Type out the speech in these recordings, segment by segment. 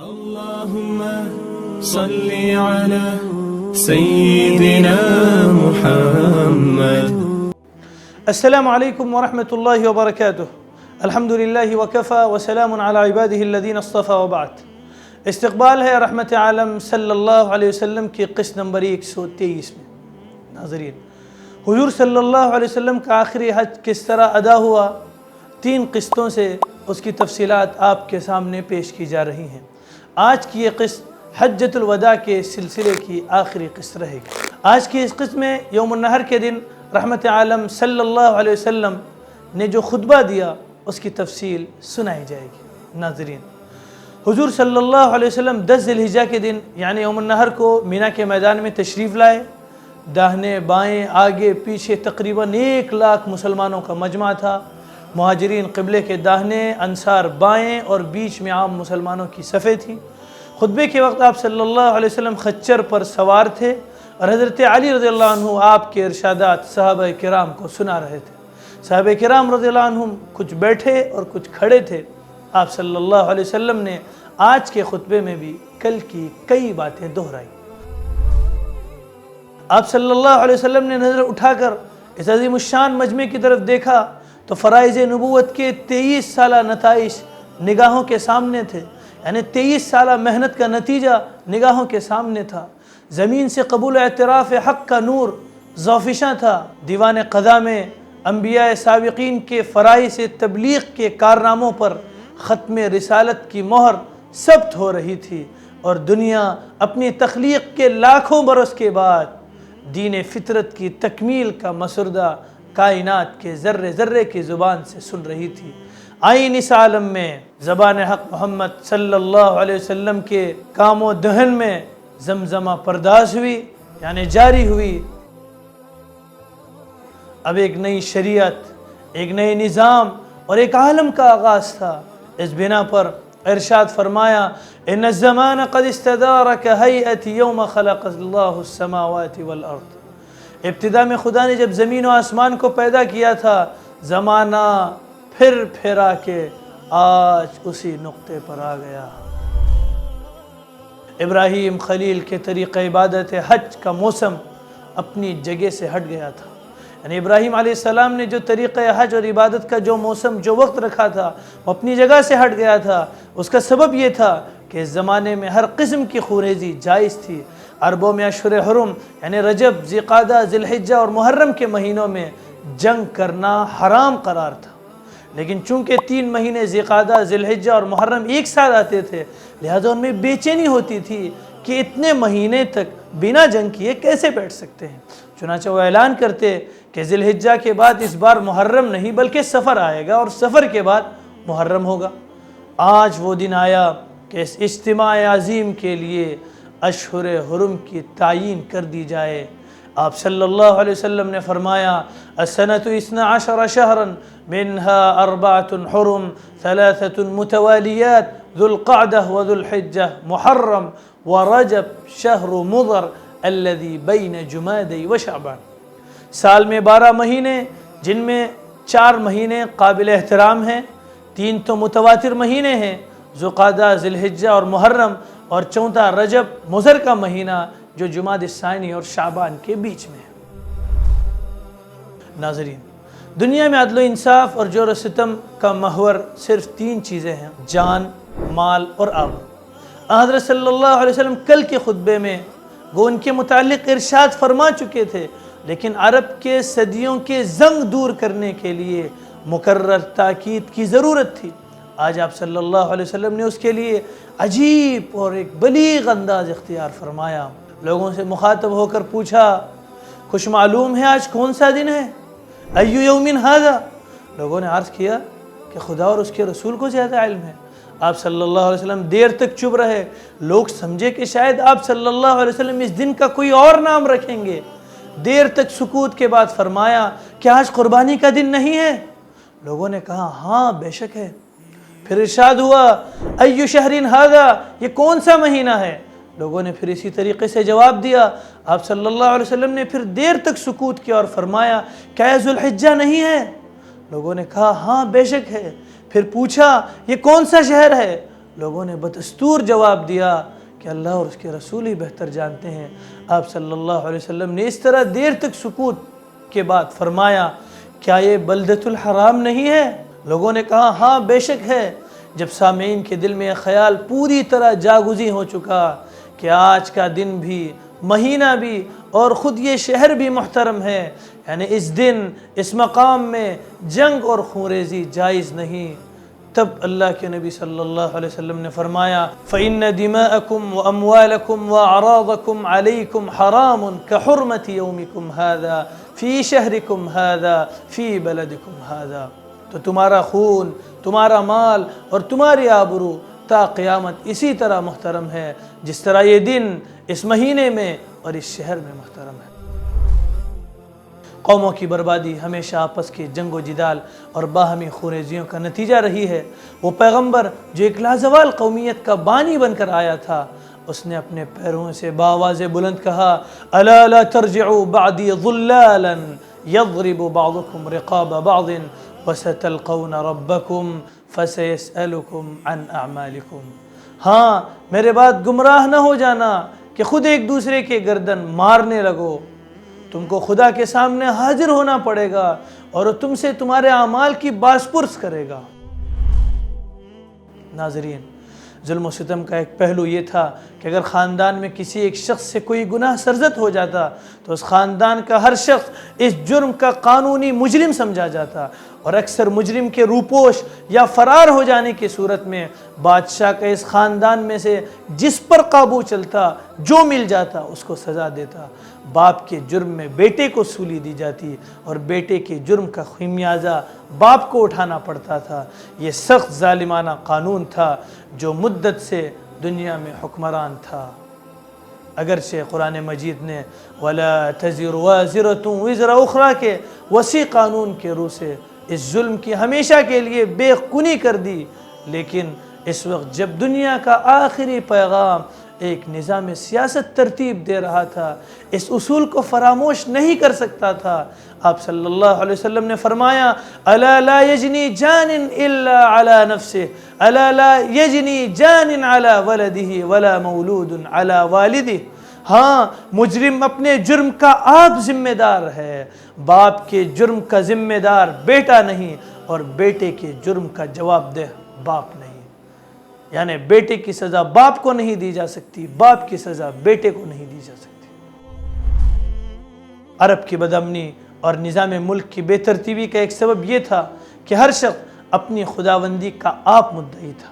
اللهم صل على سيدنا محمد. السلام علیکم ورحمۃ اللہ وبرکاتہ. الحمد للہ وکفى وسلام علی عباده الذین اصطفى وبعد. استقبال ہے رحمت عالم صلی اللہ علیہ وسلم کی قسط نمبر 123 میں. ناظرین، حضور صلی اللہ علیہ وسلم کا آخری حج کس طرح ادا ہوا، 3 قسطوں سے اس کی تفصیلات آپ کے سامنے پیش کی جا رہی ہیں. آج کی یہ قسط حجۃ الوداع کے سلسلے کی آخری قسط رہے گی. آج کی اس قسط میں یوم النحر کے دن رحمت عالم صلی اللہ علیہ وسلم نے جو خطبہ دیا اس کی تفصیل سنائی جائے گی. ناظرین، حضور صلی اللہ علیہ وسلم 10 ذی الحجہ کے دن یعنی یوم النحر کو مینا کے میدان میں تشریف لائے. داہنے بائیں آگے پیچھے تقریباً 1 لاکھ مسلمانوں کا مجمع تھا. مہاجرین قبلے کے داہنے، انصار بائیں اور بیچ میں عام مسلمانوں کی صفیں تھیں. خطبے کے وقت آپ صلی اللہ علیہ وسلم خچر پر سوار تھے اور حضرت علی رضی اللہ عنہ آپ کے ارشادات صحابہ کرام کو سنا رہے تھے. صحابہ کرام رضی اللہ عنہم کچھ بیٹھے اور کچھ کھڑے تھے. آپ صلی اللہ علیہ وسلم نے آج کے خطبے میں بھی کل کی کئی باتیں دہرائی. آپ صلی اللہ علیہ وسلم نے نظر اٹھا کر اس عظیم الشان مجمع کی طرف دیکھا تو فرائض نبوت کے 23 سالہ نتائج نگاہوں کے سامنے تھے. یعنی 23 سالہ محنت کا نتیجہ نگاہوں کے سامنے تھا. زمین سے قبول اعتراف حق کا نور ذوفشاں تھا. دیوان قضا میں انبیاء سابقین کے فرائض تبلیغ کے کارناموں پر ختم رسالت کی مہر ثبت ہو رہی تھی اور دنیا اپنی تخلیق کے لاکھوں برس کے بعد دین فطرت کی تکمیل کا مسردہ کائنات کے ذرے ذرے کی زبان سے سن رہی تھی. آئین اس عالم میں زبان حق محمد صلی اللہ علیہ وسلم کے کام و دہن میں زمزمہ پرداز ہوئی یعنی جاری ہوئی. اب ایک نئی شریعت، ایک نئے نظام اور ایک عالم کا آغاز تھا. اس بنا پر ارشاد فرمایا ان الزمان قد استدار كهيئة يوم خلق الله السماوات والارض. ابتدا میں خدا نے جب زمین و آسمان کو پیدا کیا تھا، زمانہ پھر پھرا کے آج اسی نقطے پر آ گیا. ابراہیم خلیل کے طریقہ عبادت حج کا موسم اپنی جگہ سے ہٹ گیا تھا. یعنی ابراہیم علیہ السلام نے جو طریقہ حج اور عبادت کا جو موسم جو وقت رکھا تھا وہ اپنی جگہ سے ہٹ گیا تھا. اس کا سبب یہ تھا کہ اس زمانے میں ہر قسم کی خوریزی جائز تھی. عربوں میں اشہر حرم یعنی رجب، ذوالقعدہ، ذی الحجہ اور محرم کے مہینوں میں جنگ کرنا حرام قرار تھا. لیکن چونکہ 3 مہینے ذوالقعدہ، ذی الحجہ اور محرم ایک ساتھ آتے تھے، لہذا ان میں بے چینی ہوتی تھی کہ اتنے مہینے تک بنا جنگ کیے کیسے بیٹھ سکتے ہیں. چنانچہ وہ اعلان کرتے کہ ذی الحجہ کے بعد اس بار محرم نہیں بلکہ سفر آئے گا اور سفر کے بعد محرم ہوگا. آج وہ دن آیا کہ اس اجتماع عظیم کے لیے اشہر حرم کی تعیین کر دی جائے. آپ صلی اللہ علیہ وسلم نے فرمایا السنۃ 12 شہرا منها 4 حرم 3 متوالیات ذو القعدہ وذو الحجہ محرم ورجب شہر مضر الذي بین جمادی و شعبان. سال میں 12 مہینے جن میں 4 مہینے قابل احترام ہیں، 3 تو متواتر مہینے ہیں، ذوالقعدہ، ذی الحجہ اور محرم، اور 4 رجب مضر کا مہینہ جو جمادی الثانی اور شعبان کے بیچ میں ہے. ناظرین، دنیا میں عدل و انصاف اور جور و ستم کا محور صرف 3 چیزیں ہیں: جان، مال اور آبرو. حضرت صلی اللہ علیہ وسلم کل کے خطبے میں وہ ان کے متعلق ارشاد فرما چکے تھے، لیکن عرب کے صدیوں کے زنگ دور کرنے کے لیے مکرر تاکید کی ضرورت تھی. آج آپ صلی اللہ علیہ وسلم نے اس کے لیے عجیب اور ایک بلیغ انداز اختیار فرمایا. لوگوں سے مخاطب ہو کر پوچھا، کچھ معلوم ہے آج کون سا دن ہے؟ ایو یوم ھذا؟ لوگوں نے عرض کیا کہ خدا اور اس کے رسول کو زیادہ علم ہے. آپ صلی اللہ علیہ وسلم دیر تک چپ رہے. لوگ سمجھے کہ شاید آپ صلی اللہ علیہ وسلم اس دن کا کوئی اور نام رکھیں گے. دیر تک سکوت کے بعد فرمایا کہ آج قربانی کا دن نہیں ہے؟ لوگوں نے کہا ہاں بے شک ہے. پھر ارشاد ہوا ایو شہر ھذا؟ یہ کون سا مہینہ ہے؟ لوگوں نے پھر اسی طریقے سے جواب دیا. آپ صلی اللہ علیہ وسلم نے پھر دیر تک سکوت کیا اور فرمایا کیا ذو الحجہ نہیں ہے؟ لوگوں نے کہا ہاں بے شک ہے. پھر پوچھا یہ کون سا شہر ہے؟ لوگوں نے بدستور جواب دیا کہ اللہ اور اس کے رسول ہی بہتر جانتے ہیں۔ آپ صلی اللہ علیہ وسلم نے اس طرح دیر تک سکوت کے بعد فرمایا کیا یہ بلدۃ الحرام نہیں ہے؟ لوگوں نے کہا ہاں بے شک ہے۔ جب سامعین کے دل میں یہ خیال پوری طرح جاگزی ہو چکا کہ آج کا دن بھی، مہینہ بھی اور خود یہ شہر بھی محترم ہے، یعنی اس دن اس مقام میں جنگ اور خونریزی جائز نہیں، تب اللہ کے نبی صلی اللہ علیہ وسلم نے فرمایا فَإِنَّ دِمَاءَكُمْ وَأَمْوَالَكُمْ وَأَعْرَاضَكُمْ عَلَيْكُمْ حَرَامٌ كَحُرْمَةِ يَوْمِكُمْ هَذَا فِي شَهْرِكُمْ هَذَا فِي بَلَدِكُمْ هَذَا، تو تمہارا خون، تمہارا مال اور تمہاری آبرو تا قیامت اسی طرح محترم ہے جس طرح یہ دن اس مہینے میں اور اس شہر میں محترم ہے۔ قوموں کی بربادی ہمیشہ آپس کے جنگ و جدال اور باہمی خونریزیوں کا نتیجہ رہی ہے۔ وہ پیغمبر جو ایک لازوال قومیت کا بانی بن کر آیا تھا، اس نے اپنے پیروں سے بآواز بلند کہا الا لا ترجعوا بعدی ضلالا یضرب بعضکم رقاب بعض وستلقون ربکم فسیسألکم عن اعمالکم، ہاں میرے بعد گمراہ نہ ہو جانا کہ خود ایک دوسرے کے گردن مارنے لگو، تم کو خدا کے سامنے حاضر ہونا پڑے گا اور وہ تم سے تمہارے اعمال کی باز پرس کرے گا۔ ناظرین، ظلم و ستم کا ایک پہلو یہ تھا کہ اگر خاندان میں کسی ایک شخص سے کوئی گناہ سرزد ہو جاتا تو اس خاندان کا ہر شخص اس جرم کا قانونی مجرم سمجھا جاتا، اور اکثر مجرم کے روپوش یا فرار ہو جانے کی صورت میں بادشاہ کا اس خاندان میں سے جس پر قابو چلتا، جو مل جاتا اس کو سزا دیتا۔ باپ کے جرم میں بیٹے کو سولی دی جاتی اور بیٹے کے جرم کا خمیازہ باپ کو اٹھانا پڑتا تھا۔ یہ سخت ظالمانہ قانون تھا جو مدت سے دنیا میں حکمران تھا۔ اگرچہ قرآن مجید نے وَلَا تَزِرُ وَازِرَةٌ وِزْرَ أُخْرَى کے وسیع قانون کے روح سے اس ظلم کی ہمیشہ کے لیے بے خونی کر دی، لیکن اس وقت جب دنیا کا آخری پیغام ایک نظام سیاست ترتیب دے رہا تھا، اس اصول کو فراموش نہیں کر سکتا تھا۔ آپ صلی اللہ علیہ وسلم نے فرمایا الا لا یجنی جان الا علی نفسه، الا لا یجنی جان علی ولده ولا مولود علی والده، ہاں مجرم اپنے جرم کا آپ ذمہ دار ہے، باپ کے جرم کا ذمہ دار بیٹا نہیں، اور بیٹے کے جرم کا جواب دہ باپ نہیں، یعنی بیٹے کی سزا باپ کو نہیں دی جا سکتی، باپ کی سزا بیٹے کو نہیں دی جا سکتی۔ عرب کی بدامنی اور نظام ملک کی بے ترتیبی کا ایک سبب یہ تھا کہ ہر شخص اپنی خداوندی کا آپ مدعی تھا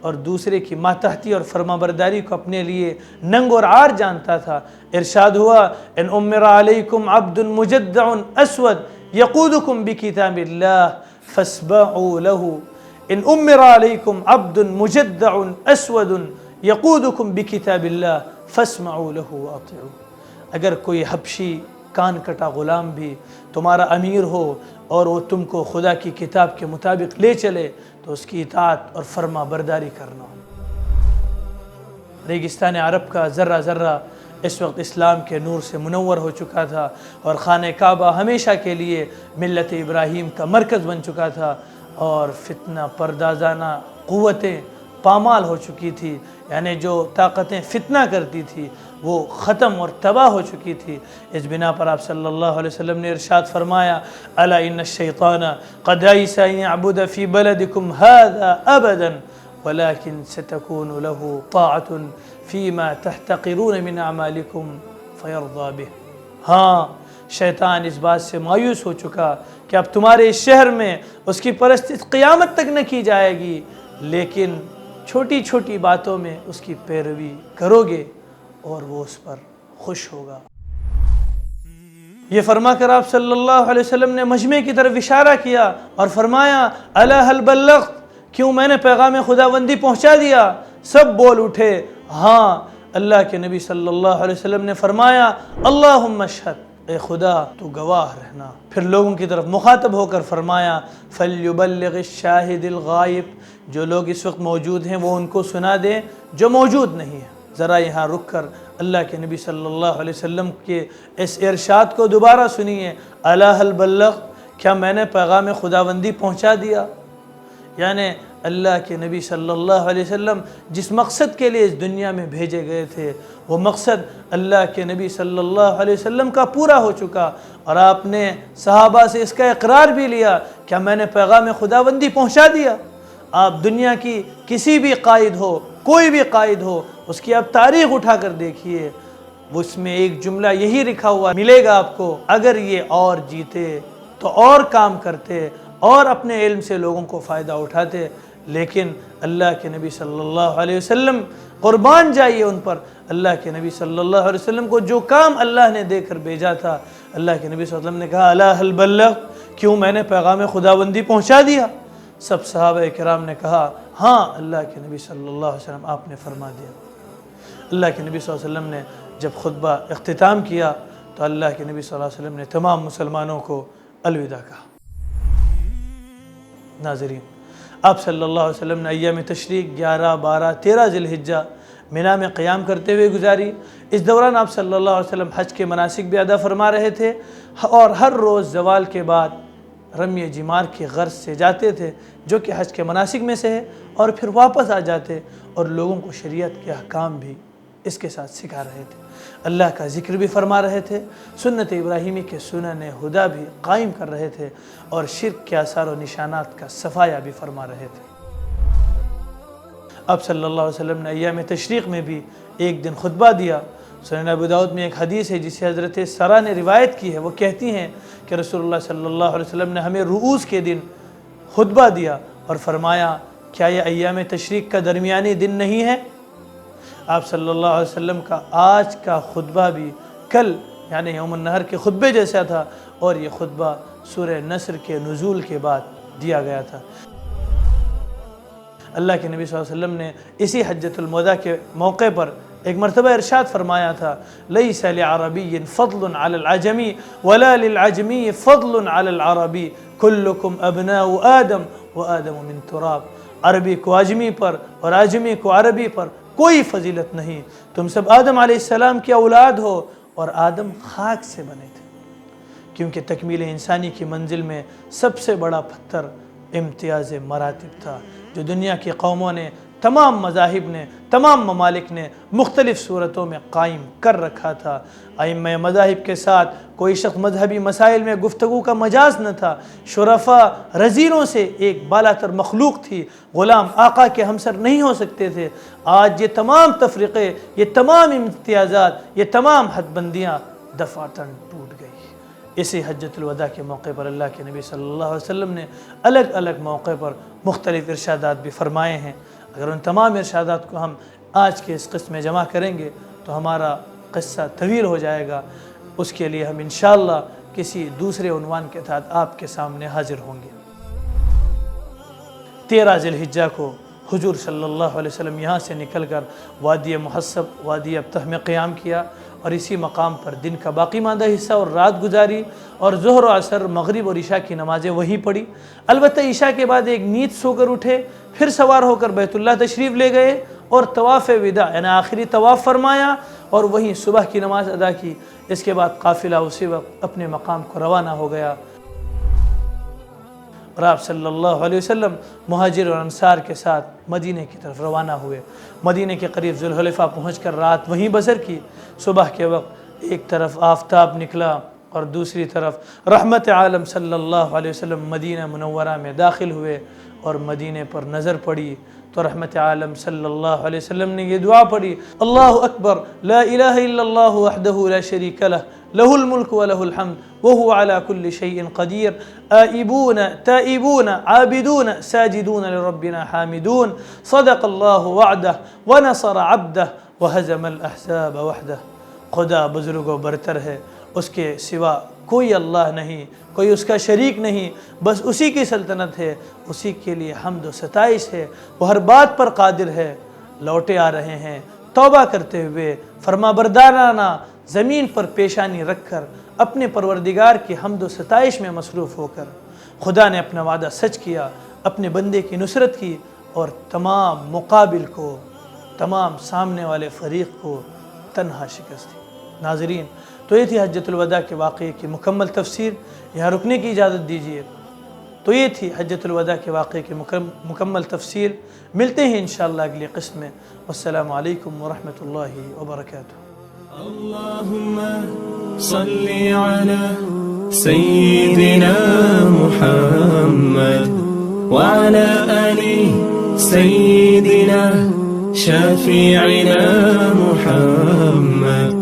اور دوسرے کی ماتحتی اور فرما برداری کو اپنے لیے ننگ اور عار جانتا تھا۔ ارشاد ہوا ان امر علیکم عبد مجدع اسود یقودکم بکتاب اللہ فاسبعوا له، ان امر علیکم عبد مجدع اسود یقودکم بکتاب اللہ فاسمعوا له واطیعوا، اگر کوئی حبشی کان کٹا غلام بھی تمہارا امیر ہو اور وہ تم کو خدا کی کتاب کے مطابق لے چلے تو اس کی اطاعت اور فرما برداری کرنا۔ ریگستان عرب کا ذرہ ذرہ اس وقت اسلام کے نور سے منور ہو چکا تھا اور خانہ کعبہ ہمیشہ کے لیے ملت ابراہیم کا مرکز بن چکا تھا، اور فتنہ پردازانہ قوتیں پامال ہو چکی تھی، یعنی جو طاقتیں فتنہ کرتی تھی وہ ختم اور تباہ ہو چکی تھی۔ اس بنا پر آپ صلی اللہ علیہ وسلم نے ارشاد فرمایا الا ان الشیطان قد ایس ان یعبد فی بلدکم هذا ابدا ولكن ستكون له طاعة فيما تحتقرون من اعمالکم فیرضى به، ہاں شیطان اس بات سے مایوس ہو چکا کہ اب تمہارے اس شہر میں اس کی پرستش قیامت تک نہ کی جائے گی، لیکن چھوٹی چھوٹی باتوں میں اس کی پیروی کرو گے اور وہ اس پر خوش ہوگا۔ یہ فرما کر آپ صلی اللہ علیہ وسلم نے مجمع کی طرف اشارہ کیا اور فرمایا الا هل بلغت، کیوں میں نے پیغام خداوندی پہنچا دیا؟ سب بول اٹھے ہاں۔ اللہ کے نبی صلی اللہ علیہ وسلم نے فرمایا اللہم اشہد، اے خدا تو گواہ رہنا۔ پھر لوگوں کی طرف مخاطب ہو کر فرمایا فَلْيُبَلِّغِ الشَّاهِدِ الْغَائِبِ، جو لوگ اس وقت موجود ہیں وہ ان کو سنا دیں جو موجود نہیں ہیں۔ ذرا یہاں رک کر اللہ کے نبی صلی اللہ علیہ وسلم کے اس ارشاد کو دوبارہ سنیے الا هل بلغت، کیا میں نے پیغام خداوندی پہنچا دیا؟ یعنی اللہ کے نبی صلی اللہ علیہ وسلم جس مقصد کے لیے اس دنیا میں بھیجے گئے تھے وہ مقصد اللہ کے نبی صلی اللہ علیہ وسلم کا پورا ہو چکا، اور آپ نے صحابہ سے اس کا اقرار بھی لیا کہ میں نے پیغام خداوندی پہنچا دیا۔ آپ دنیا کی کسی بھی قائد ہو، کوئی بھی قائد ہو، اس کی آپ تاریخ اٹھا کر دیکھیے، اس میں ایک جملہ یہی لکھا ہوا ملے گا آپ کو، اگر یہ اور جیتے تو اور کام کرتے اور اپنے علم سے لوگوں کو فائدہ اٹھاتے، لیکن اللہ کے نبی صلی اللہ علیہ وسلم، قربان جائیے ان پر، اللہ کے نبی صلی اللہ علیہ وسلم کو جو کام اللہ نے دے کر بھیجا تھا، اللہ کے نبی صلی اللہ علیہ وسلم نے کہا الا هل بلغت، کیوں میں نے پیغام خداوندی پہنچا دیا؟ سب صحابہ کرام نے کہا ہاں اللہ کے نبی صلی اللہ علیہ وسلم آپ نے فرما دیا۔ اللہ کے نبی صلی اللہ علیہ وسلم نے جب خطبہ اختتام کیا تو اللہ کے نبی صلی اللہ علیہ وسلم نے تمام مسلمانوں کو الوداع کہا۔ ناظرین، آپ صلی اللہ علیہ وسلم نے ایام تشریق 11، 12، 13 ذی الحجہ مینا میں قیام کرتے ہوئے گزاری۔ اس دوران آپ صلی اللہ علیہ وسلم حج کے مناسک بھی ادا فرما رہے تھے، اور ہر روز زوال کے بعد رمی جمار کے غرض سے جاتے تھے جو کہ حج کے مناسک میں سے ہے، اور پھر واپس آ جاتے اور لوگوں کو شریعت کے احکام بھی اس کے ساتھ سکھا رہے تھے، اللہ کا ذکر بھی فرما رہے تھے، سنت ابراہیمی کے سنن ہدا بھی قائم کر رہے تھے، اور شرک کے آثار و نشانات کا صفایا بھی فرما رہے تھے۔ اب صلی اللہ علیہ وسلم نے ایام تشریق میں بھی ایک دن خطبہ دیا۔ سنن ابو داؤد میں ایک حدیث ہے جسے حضرت سرا نے روایت کی ہے، وہ کہتی ہیں کہ رسول اللہ صلی اللہ علیہ وسلم نے ہمیں رؤوس کے دن خطبہ دیا اور فرمایا کیا یہ ایام تشریق کا درمیانی دن نہیں ہے؟ آپ صلی اللہ علیہ وسلم کا آج کا خطبہ بھی کل یعنی یوم النحر کے خطبے جیسا تھا، اور یہ خطبہ سورہ نصر کے نزول کے بعد دیا گیا تھا۔ اللہ کے نبی صلی اللہ علیہ وسلم نے اسی حجۃ الوداع کے موقع پر ایک مرتبہ ارشاد فرمایا تھا لیس لعربی فضل علی العجمی ولا للعجمی فضل علی العربی کلکم ابناء آدم وآدم من تراب، عربی کو عجمی پر اور عجمی کو عربی پر کوئی فضیلت نہیں، تم سب آدم علیہ السلام کی اولاد ہو، اور آدم خاک سے بنے تھے، کیونکہ تکمیل انسانی کی منزل میں سب سے بڑا پتھر امتیاز مراتب تھا جو دنیا کی قوموں نے، تمام مذاہب نے، تمام ممالک نے مختلف صورتوں میں قائم کر رکھا تھا۔ ائمہ مذاہب کے ساتھ کوئی شخص مذہبی مسائل میں گفتگو کا مجاز نہ تھا، شرفاء رزینوں سے ایک بالاتر مخلوق تھی، غلام آقا کے ہمسر نہیں ہو سکتے تھے۔ آج یہ تمام تفریقے، یہ تمام امتیازات، یہ تمام حد بندیاں دفعتاً ٹوٹ گئی۔ اسی حجۃ الوداع کے موقع پر اللہ کے نبی صلی اللہ علیہ وسلم نے الگ الگ موقع پر مختلف ارشادات بھی فرمائے ہیں۔ اگر ان تمام ارشادات کو ہم آج کے اس قسط میں جمع کریں گے تو ہمارا قصہ طویل ہو جائے گا، اس کے لیے ہم انشاءاللہ کسی دوسرے عنوان کے تحت آپ کے سامنے حاضر ہوں گے۔ 13 ذی الحجہ کو حضور صلی اللہ علیہ وسلم یہاں سے نکل کر وادی محصب، وادی ابتح میں قیام کیا، اور اسی مقام پر دن کا باقی ماندہ حصہ اور رات گزاری، اور ظہر و عصر، مغرب اور عشاء کی نمازیں وہیں پڑھی۔ البتہ عشاء کے بعد ایک نیند سو کر اٹھے، پھر سوار ہو کر بیت اللہ تشریف لے گئے اور طواف وداع یعنی آخری طواف فرمایا، اور وہیں صبح کی نماز ادا کی۔ اس کے بعد قافلہ اسی وقت اپنے مقام کو روانہ ہو گیا، اور آپ صلی اللہ علیہ وسلم مہاجر اور انصار کے ساتھ مدینہ کی طرف روانہ ہوئے۔ مدینہ کے قریب ذوالحلیفہ پہنچ کر رات وہیں بسر کی۔ صبح کے وقت ایک طرف آفتاب نکلا اور دوسری طرف رحمت عالم صلی اللہ علیہ وسلم مدینہ منورہ میں داخل ہوئے، اور مدینہ پر نظر پڑی تو رحمت عالم صلی اللہ علیہ وسلم نے یہ دعا پڑھی، اللہ اکبر لا الہ الا اللہ وحدہ لا شریک لہ لہ الملک ولہ الحمد وہو علی کل شیء قدیر آئبون تائبون عابدون ساجدون لربنا حامدون صدق اللہ وعدہ ونصر عبدہ وہزم الاحزاب وحدہ۔ خدا بزرگ و برتر ہے، اس کے سوا کوئی اللہ نہیں، کوئی اس کا شریک نہیں، بس اسی کی سلطنت ہے، اسی کے لیے حمد و ستائش ہے، وہ ہر بات پر قادر ہے۔ لوٹے آ رہے ہیں توبہ کرتے ہوئے، فرما بردارانہ زمین پر پیشانی رکھ کر اپنے پروردگار کی حمد و ستائش میں مصروف ہو کر خدا نے اپنا وعدہ سچ کیا، اپنے بندے کی نصرت کی، اور تمام مقابل کو، تمام سامنے والے فریق کو تنہا شکست دی۔ ناظرین، تو یہ تھی حجۃ الوداع کے واقعے کی مکمل تفسیر۔ یہاں رکنے کی اجازت دیجیے، تو یہ تھی حجۃ الوداع کے واقعے کی مکمل تفصیل. ملتے ہیں انشاءاللہ اگلی قسط میں. والسلام علیکم ورحمۃ اللہ وبرکاتہ. اللهم صل على سيدنا محمد وعلى آل سيدنا شفيعنا محمد